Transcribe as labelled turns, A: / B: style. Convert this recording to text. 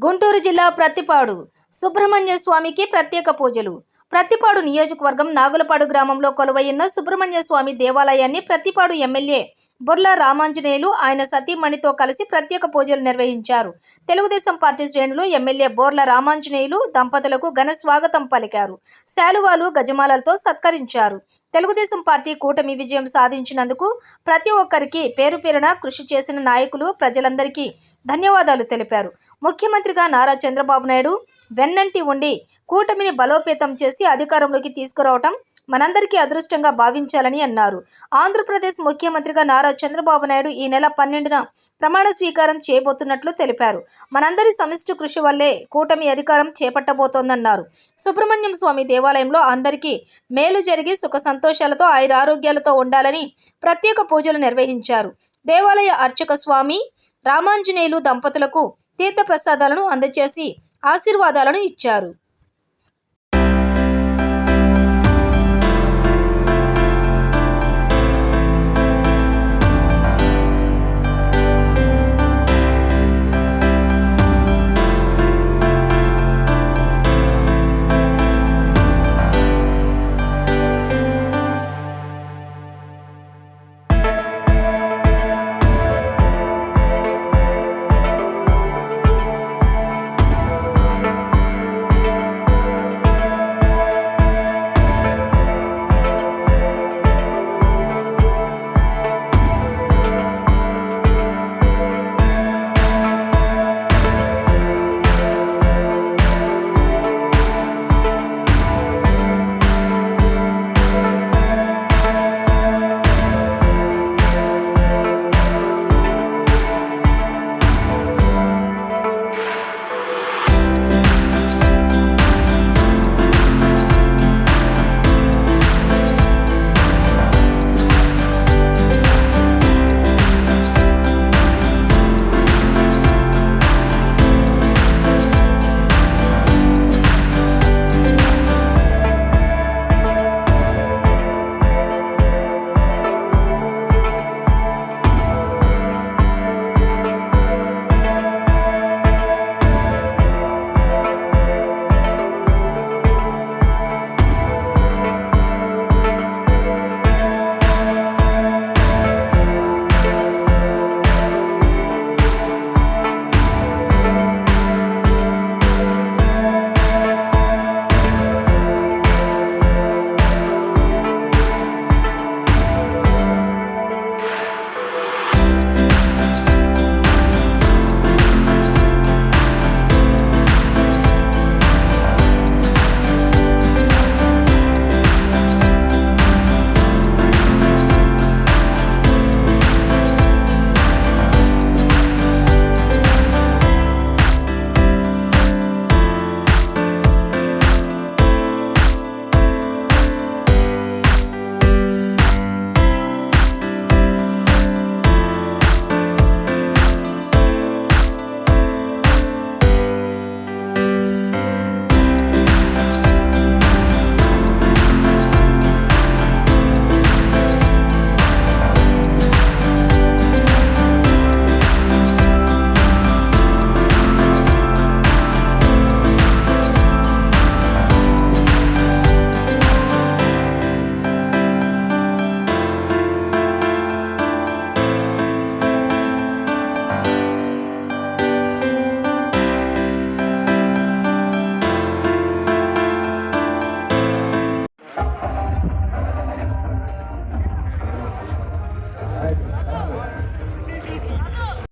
A: గుంటూరు జిల్లా ప్రత్తిపాడు సుబ్రహ్మణ్య స్వామికి ప్రత్యేక పూజలు. ప్రత్తిపాడు నియోజకవర్గం నాగులపాడు గ్రామంలో కొలువైయున్న సుబ్రహ్మణ్య స్వామి దేవాలయాన్ని ప్రత్తిపాడు ఎమ్మెల్యే బుర్లా రామాంజనేయులు ఆయన సతీమణితో కలిసి ప్రత్యేక పూజలు నిర్వహించారు. తెలుగుదేశం పార్టీ శ్రేణులు ఎమ్మెల్యే బోర్ల రామాంజనేయులు దంపతులకు ఘన స్వాగతం పలికారు. శాలువాలు గజమాలలతో సత్కరించారు. తెలుగుదేశం పార్టీ కూటమి విజయం సాధించినందుకు ప్రతి ఒక్కరికి పేరు పేరున కృషి చేసిన నాయకులు ప్రజలందరికీ ధన్యవాదాలు తెలిపారు. ముఖ్యమంత్రిగా నారా చంద్రబాబు నాయుడు వెన్నంటి ఉండి కూటమిని బలోపేతం చేసి అధికారంలోకి తీసుకురావటం మనందరికీ అదృష్టంగా భావించాలని అన్నారు. ఆంధ్రప్రదేశ్ ముఖ్యమంత్రిగా నారా చంద్రబాబు నాయుడు ఈ నెల 12న ప్రమాణ స్వీకారం చేయబోతున్నట్లు తెలిపారు. మనందరి సమిష్టి కృషి వల్లే కూటమి అధికారం చేపట్టబోతోందన్నారు. సుబ్రహ్మణ్యం స్వామి దేవాలయంలో అందరికీ మేలు జరిగి సుఖ సంతోషాలతో ఆయురారోగ్యాలతో ఉండాలని ప్రత్యేక పూజలు నిర్వహించారు. దేవాలయ అర్చక స్వామి రామాంజనేయులు దంపతులకు తీర్థ ప్రసాదాలను అందజేసి ఆశీర్వాదాలను ఇచ్చారు.